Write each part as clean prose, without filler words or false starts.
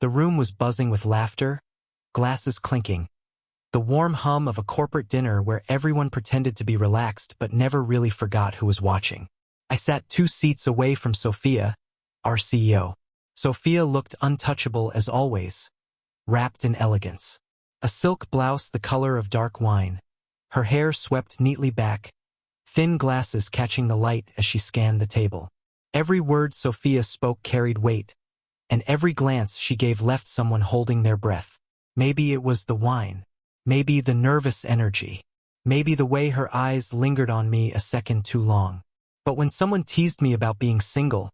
The room was buzzing with laughter, glasses clinking, the warm hum of a corporate dinner where everyone pretended to be relaxed but never really forgot who was watching. I sat 2 seats away from Sophia, our CEO. Sophia looked untouchable as always, wrapped in elegance. A silk blouse the color of dark wine, her hair swept neatly back, thin glasses catching the light as she scanned the table. Every word Sophia spoke carried weight, and every glance she gave left someone holding their breath. Maybe it was the wine, maybe the nervous energy, maybe the way her eyes lingered on me a second too long. But when someone teased me about being single,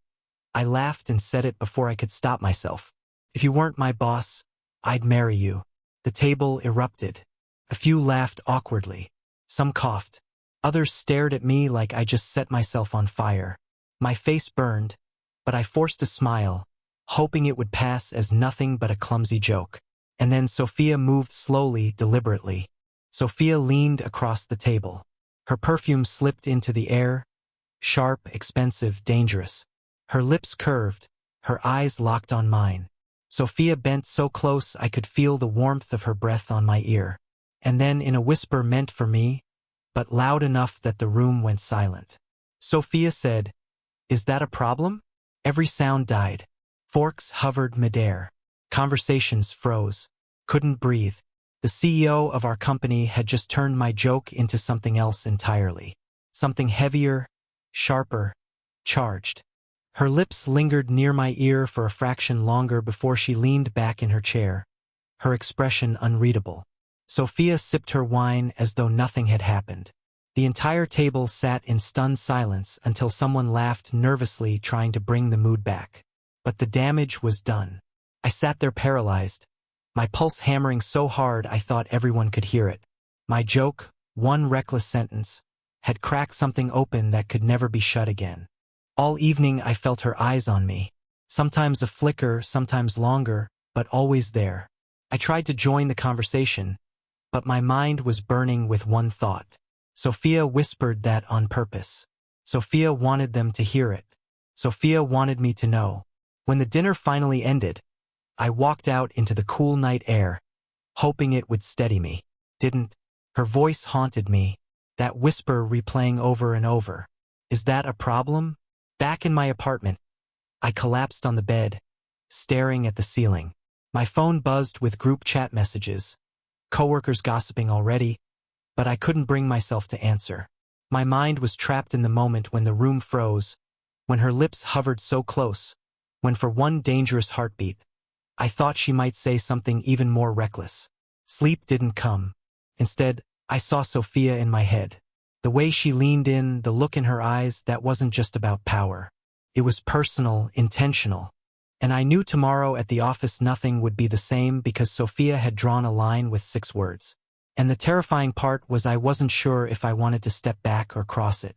I laughed and said it before I could stop myself. If you weren't my boss, I'd marry you. The table erupted. A few laughed awkwardly. Some coughed. Others stared at me like I just set myself on fire. My face burned, but I forced a smile, hoping it would pass as nothing but a clumsy joke. And then Sophia moved slowly, deliberately. Sophia leaned across the table. Her perfume slipped into the air, sharp, expensive, dangerous. Her lips curved, her eyes locked on mine. Sophia bent so close I could feel the warmth of her breath on my ear. And then in a whisper meant for me, but loud enough that the room went silent, Sophia said, "Is that a problem?" Every sound died. Forks hovered midair. Conversations froze. Couldn't breathe. The CEO of our company had just turned my joke into something else entirely. Something heavier, sharper, charged. Her lips lingered near my ear for a fraction longer before she leaned back in her chair, her expression unreadable. Sophia sipped her wine as though nothing had happened. The entire table sat in stunned silence until someone laughed nervously, trying to bring the mood back. But the damage was done. I sat there paralyzed, my pulse hammering so hard I thought everyone could hear it. My joke, one reckless sentence, had cracked something open that could never be shut again. All evening I felt her eyes on me, sometimes a flicker, sometimes longer, but always there. I tried to join the conversation, but my mind was burning with one thought. Sophia whispered that on purpose. Sophia wanted them to hear it. Sophia wanted me to know. When the dinner finally ended, I walked out into the cool night air, hoping it would steady me. Didn't. Her voice haunted me, that whisper replaying over and over. Is that a problem? Back in my apartment, I collapsed on the bed, staring at the ceiling. My phone buzzed with group chat messages, coworkers gossiping already, but I couldn't bring myself to answer. My mind was trapped in the moment when the room froze, when her lips hovered so close, when for one dangerous heartbeat, I thought she might say something even more reckless. Sleep didn't come. Instead, I saw Sophia in my head. The way she leaned in, the look in her eyes, that wasn't just about power. It was personal, intentional. And I knew tomorrow at the office nothing would be the same because Sophia had drawn a line with 6 words. And the terrifying part was I wasn't sure if I wanted to step back or cross it.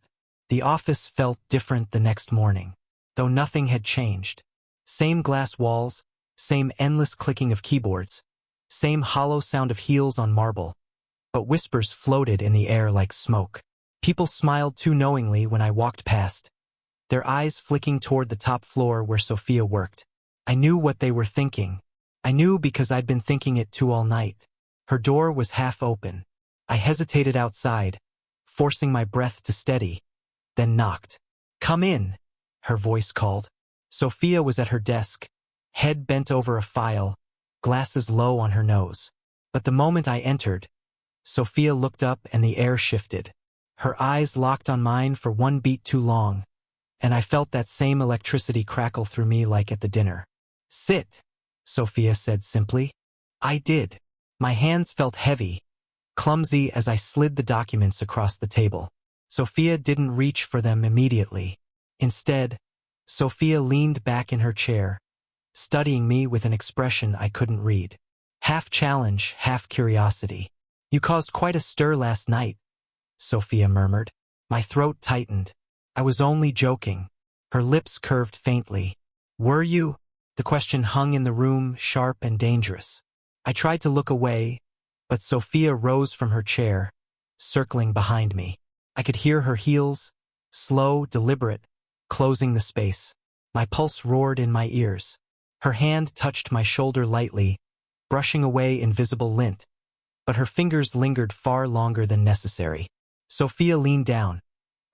The office felt different the next morning, though nothing had changed. Same glass walls, same endless clicking of keyboards, same hollow sound of heels on marble. But whispers floated in the air like smoke. People smiled too knowingly when I walked past, their eyes flicking toward the top floor where Sophia worked. I knew what they were thinking. I knew because I'd been thinking it too all night. Her door was half open. I hesitated outside, forcing my breath to steady, then knocked. "Come in," her voice called. Sophia was at her desk, head bent over a file, glasses low on her nose. But the moment I entered, Sophia looked up and the air shifted. Her eyes locked on mine for one beat too long, and I felt that same electricity crackle through me like at the dinner. "Sit," Sophia said simply. I did. My hands felt heavy, clumsy as I slid the documents across the table. Sophia didn't reach for them immediately. Instead, Sophia leaned back in her chair, studying me with an expression I couldn't read. Half challenge, half curiosity. "You caused quite a stir last night," Sophia murmured. My throat tightened. I was only joking. Her lips curved faintly. "Were you?" The question hung in the room, sharp and dangerous. I tried to look away, but Sophia rose from her chair, circling behind me. I could hear her heels, slow, deliberate, closing the space. My pulse roared in my ears. Her hand touched my shoulder lightly, brushing away invisible lint, but her fingers lingered far longer than necessary. Sophia leaned down,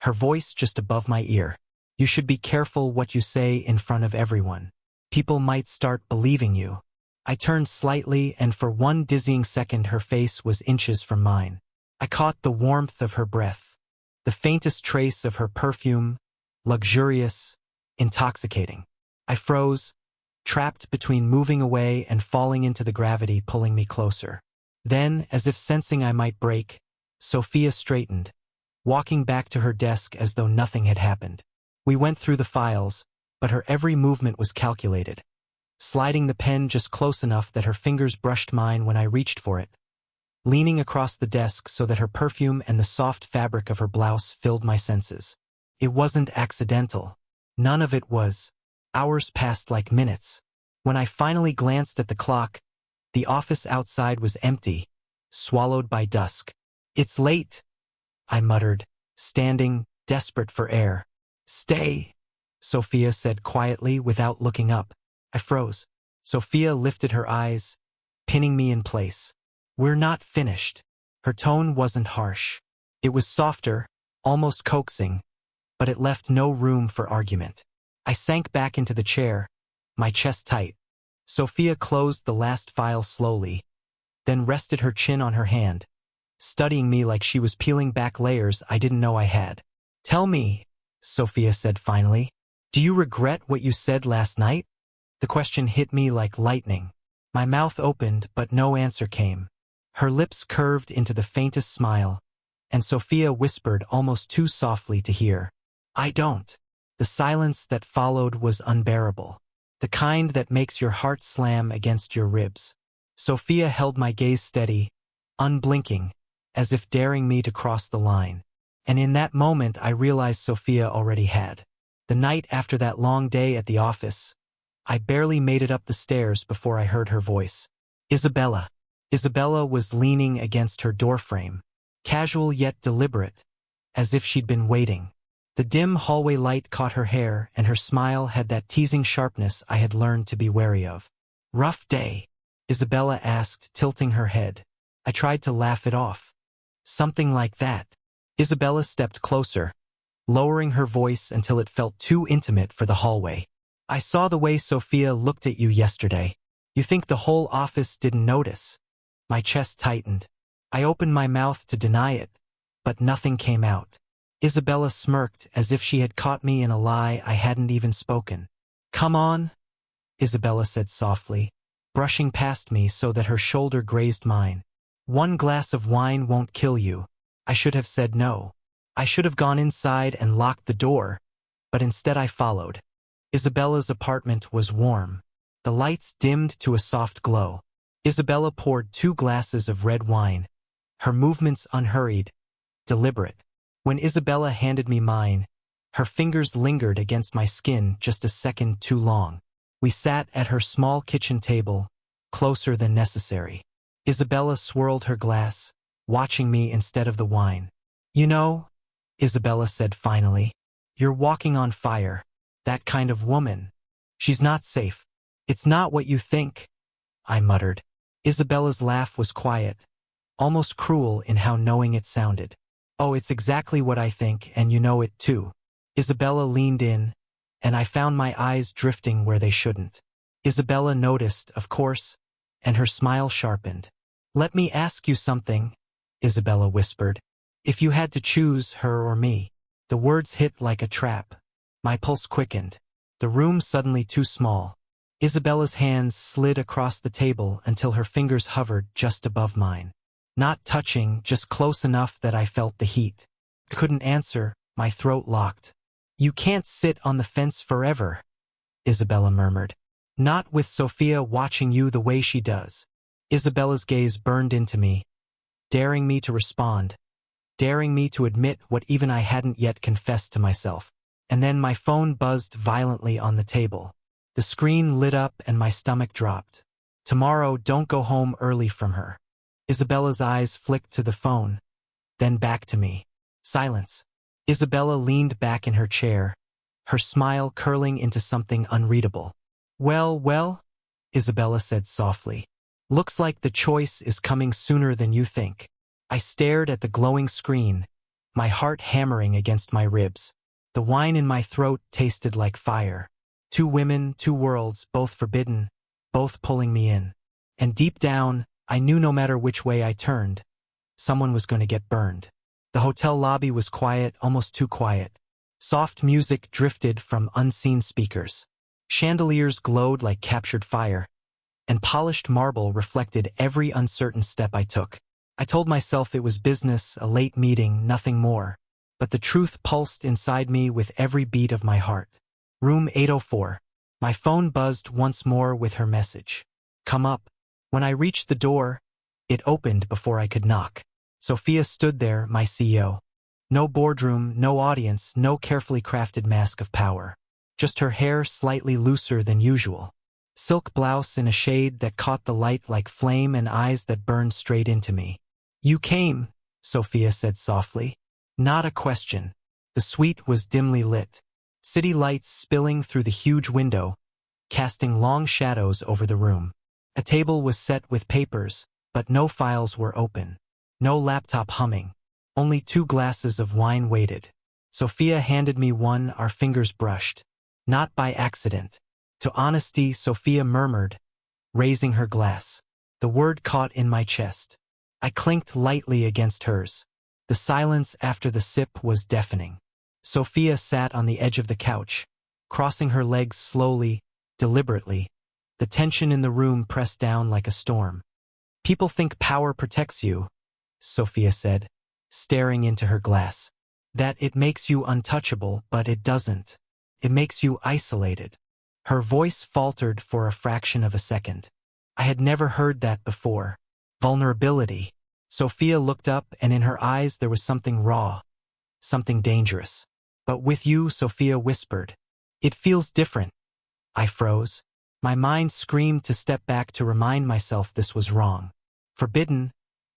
her voice just above my ear. You should be careful what you say in front of everyone. People might start believing you. I turned slightly, and for one dizzying second her face was inches from mine. I caught the warmth of her breath, the faintest trace of her perfume, luxurious, intoxicating. I froze, trapped between moving away and falling into the gravity pulling me closer. Then, as if sensing I might break, Sophia straightened, walking back to her desk as though nothing had happened. We went through the files, but her every movement was calculated, sliding the pen just close enough that her fingers brushed mine when I reached for it, leaning across the desk so that her perfume and the soft fabric of her blouse filled my senses. It wasn't accidental. None of it was. Hours passed like minutes. When I finally glanced at the clock, the office outside was empty, swallowed by dusk. It's late, I muttered, standing, desperate for air. Stay, Sophia said quietly without looking up. I froze. Sophia lifted her eyes, pinning me in place. We're not finished. Her tone wasn't harsh. It was softer, almost coaxing, but it left no room for argument. I sank back into the chair, my chest tight. Sophia closed the last file slowly, then rested her chin on her hand, studying me like she was peeling back layers I didn't know I had. Tell me, Sophia said finally, do you regret what you said last night? The question hit me like lightning. My mouth opened, but no answer came. Her lips curved into the faintest smile, and Sophia whispered almost too softly to hear. I don't. The silence that followed was unbearable, the kind that makes your heart slam against your ribs. Sophia held my gaze steady, unblinking, as if daring me to cross the line. And in that moment I realized Sophia already had. The night after that long day at the office, I barely made it up the stairs before I heard her voice. Isabella. Isabella was leaning against her doorframe, casual yet deliberate, as if she'd been waiting. The dim hallway light caught her hair, and her smile had that teasing sharpness I had learned to be wary of. Rough day? Isabella asked, tilting her head. I tried to laugh it off. Something like that. Isabella stepped closer, lowering her voice until it felt too intimate for the hallway. I saw the way Sophia looked at you yesterday. You think the whole office didn't notice? My chest tightened. I opened my mouth to deny it, but nothing came out. Isabella smirked as if she had caught me in a lie I hadn't even spoken. Come on, Isabella said softly, brushing past me so that her shoulder grazed mine. One glass of wine won't kill you. I should have said no. I should have gone inside and locked the door, but instead I followed. Isabella's apartment was warm. The lights dimmed to a soft glow. Isabella poured 2 glasses of red wine, her movements unhurried, deliberate. When Isabella handed me mine, her fingers lingered against my skin just a second too long. We sat at her small kitchen table, closer than necessary. Isabella swirled her glass, watching me instead of the wine. You know, Isabella said finally, you're walking on fire. That kind of woman. She's not safe. It's not what you think, I muttered. Isabella's laugh was quiet, almost cruel in how knowing it sounded. Oh, it's exactly what I think, and you know it too. Isabella leaned in, and I found my eyes drifting where they shouldn't. Isabella noticed, of course, and her smile sharpened. Let me ask you something, Isabella whispered. If you had to choose her or me. The words hit like a trap. My pulse quickened. The room suddenly too small. Isabella's hands slid across the table until her fingers hovered just above mine. Not touching, just close enough that I felt the heat. I couldn't answer, my throat locked. You can't sit on the fence forever, Isabella murmured. Not with Sophia watching you the way she does. Isabella's gaze burned into me, daring me to respond, daring me to admit what even I hadn't yet confessed to myself. And then my phone buzzed violently on the table. The screen lit up and my stomach dropped. Tomorrow, don't go home early from her. Isabella's eyes flicked to the phone, then back to me. Silence. Isabella leaned back in her chair, her smile curling into something unreadable. Well, well, Isabella said softly. Looks like the choice is coming sooner than you think. I stared at the glowing screen, my heart hammering against my ribs. The wine in my throat tasted like fire. 2 women, 2 worlds, both forbidden, both pulling me in. And deep down, I knew no matter which way I turned, someone was going to get burned. The hotel lobby was quiet, almost too quiet. Soft music drifted from unseen speakers. Chandeliers glowed like captured fire, and polished marble reflected every uncertain step I took. I told myself it was business, a late meeting, nothing more. But the truth pulsed inside me with every beat of my heart. Room 804. My phone buzzed once more with her message. Come up. When I reached the door, it opened before I could knock. Sophia stood there, my CEO. No boardroom, no audience, no carefully crafted mask of power. Just her hair slightly looser than usual. Silk blouse in a shade that caught the light like flame and eyes that burned straight into me. You came, Sophia said softly. Not a question. The suite was dimly lit. City lights spilling through the huge window, casting long shadows over the room. A table was set with papers, but no files were open. No laptop humming. Only 2 glasses of wine waited. Sophia handed me one, our fingers brushed. Not by accident. To honesty, Sophia murmured, raising her glass. The word caught in my chest. I clinked lightly against hers. The silence after the sip was deafening. Sophia sat on the edge of the couch, crossing her legs slowly, deliberately. The tension in the room pressed down like a storm. People think power protects you, Sophia said, staring into her glass. That it makes you untouchable, but it doesn't. It makes you isolated. Her voice faltered for a fraction of a second. I had never heard that before. Vulnerability. Sophia looked up, and in her eyes there was something raw, something dangerous. But with you, Sophia whispered. It feels different. I froze. My mind screamed to step back to remind myself this was wrong. Forbidden,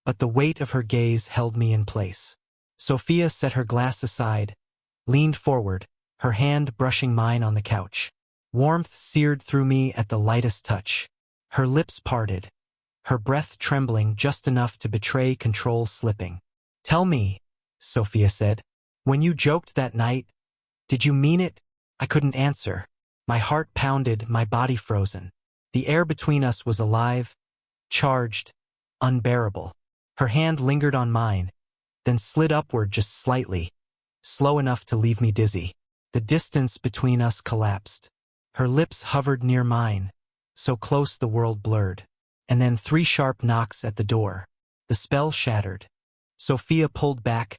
but the weight of her gaze held me in place. Sophia set her glass aside, leaned forward, her hand brushing mine on the couch. Warmth seared through me at the lightest touch. Her lips parted, her breath trembling just enough to betray control slipping. Tell me, Sophia said, when you joked that night, did you mean it? I couldn't answer. My heart pounded, my body frozen. The air between us was alive, charged, unbearable. Her hand lingered on mine, then slid upward just slightly, slow enough to leave me dizzy. The distance between us collapsed. Her lips hovered near mine, so close the world blurred. And then 3 sharp knocks at the door. The spell shattered. Sophia pulled back,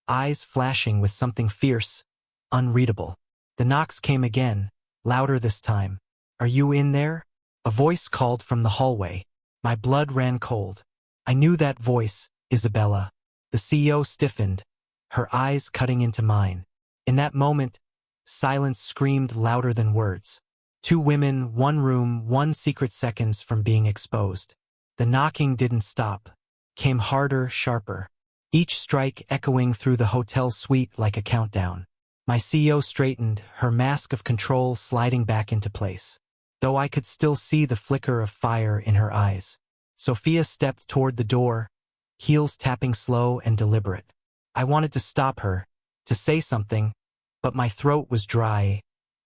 eyes flashing with something fierce, unreadable. The knocks came again, louder this time. Are you in there? A voice called from the hallway. My blood ran cold. I knew that voice, Isabella. The CEO stiffened, her eyes cutting into mine. In that moment, silence screamed louder than words. 2 women, 1 room, 1 secret seconds from being exposed. The knocking didn't stop, came harder, sharper. Each strike echoing through the hotel suite like a countdown. My CEO straightened, her mask of control sliding back into place. Though I could still see the flicker of fire in her eyes. Sophia stepped toward the door, heels tapping slow and deliberate. I wanted to stop her, to say something, but my throat was dry,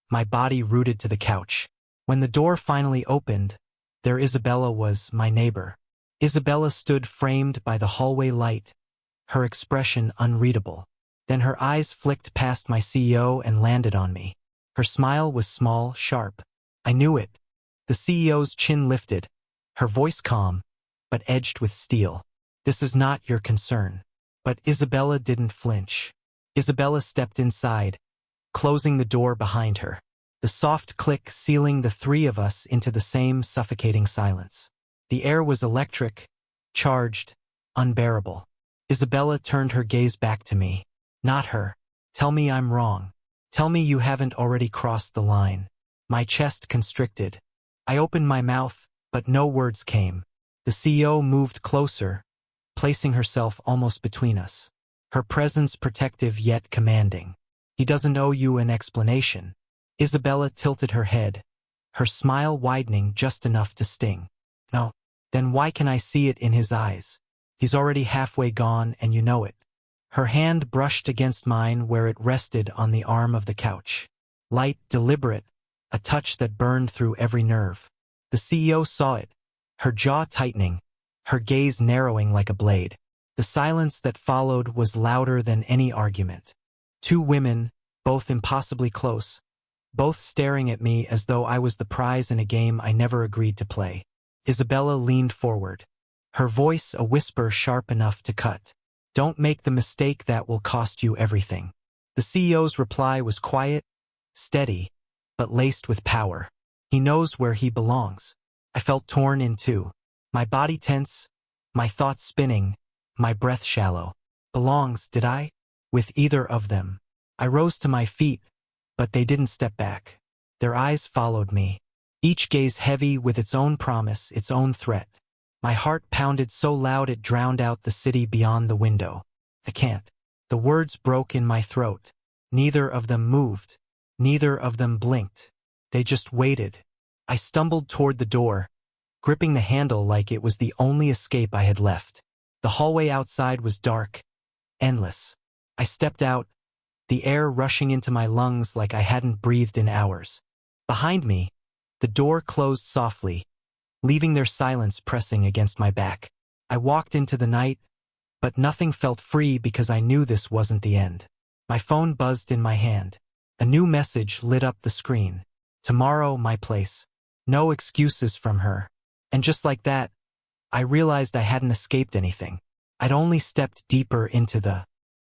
my body rooted to the couch. When the door finally opened, there Isabella was, my neighbor. Isabella stood framed by the hallway light, her expression unreadable. Then her eyes flicked past my CEO and landed on me. Her smile was small, sharp. I knew it. The CEO's chin lifted, her voice calm, but edged with steel. This is not your concern. But Isabella didn't flinch. Isabella stepped inside, closing the door behind her. The soft click sealing the 3 of us into the same suffocating silence. The air was electric, charged, unbearable. Isabella turned her gaze back to me. Not her. Tell me I'm wrong. Tell me you haven't already crossed the line. My chest constricted. I opened my mouth, but no words came. The CEO moved closer, placing herself almost between us. Her presence protective yet commanding. He doesn't owe you an explanation. Isabella tilted her head, her smile widening just enough to sting. No. Then why can I see it in his eyes? He's already halfway gone and you know it. Her hand brushed against mine where it rested on the arm of the couch. Light, deliberate, a touch that burned through every nerve. The CEO saw it, her jaw tightening, her gaze narrowing like a blade. The silence that followed was louder than any argument. Two women, both impossibly close, both staring at me as though I was the prize in a game I never agreed to play. Isabella leaned forward, her voice a whisper sharp enough to cut. Don't make the mistake that will cost you everything. The CEO's reply was quiet, steady, but laced with power. He knows where he belongs. I felt torn in two, my body tense, my thoughts spinning, my breath shallow. Belongs, did I? With either of them. I rose to my feet, but they didn't step back. Their eyes followed me, each gaze heavy with its own promise, its own threat. My heart pounded so loud it drowned out the city beyond the window. I can't. The words broke in my throat. Neither of them moved. Neither of them blinked. They just waited. I stumbled toward the door, gripping the handle like it was the only escape I had left. The hallway outside was dark, endless. I stepped out, the air rushing into my lungs like I hadn't breathed in hours. Behind me, the door closed softly, leaving their silence pressing against my back. I walked into the night, but nothing felt free because I knew this wasn't the end. My phone buzzed in my hand. A new message lit up the screen. Tomorrow, my place. No excuses from her. And just like that, I realized I hadn't escaped anything. I'd only stepped deeper into the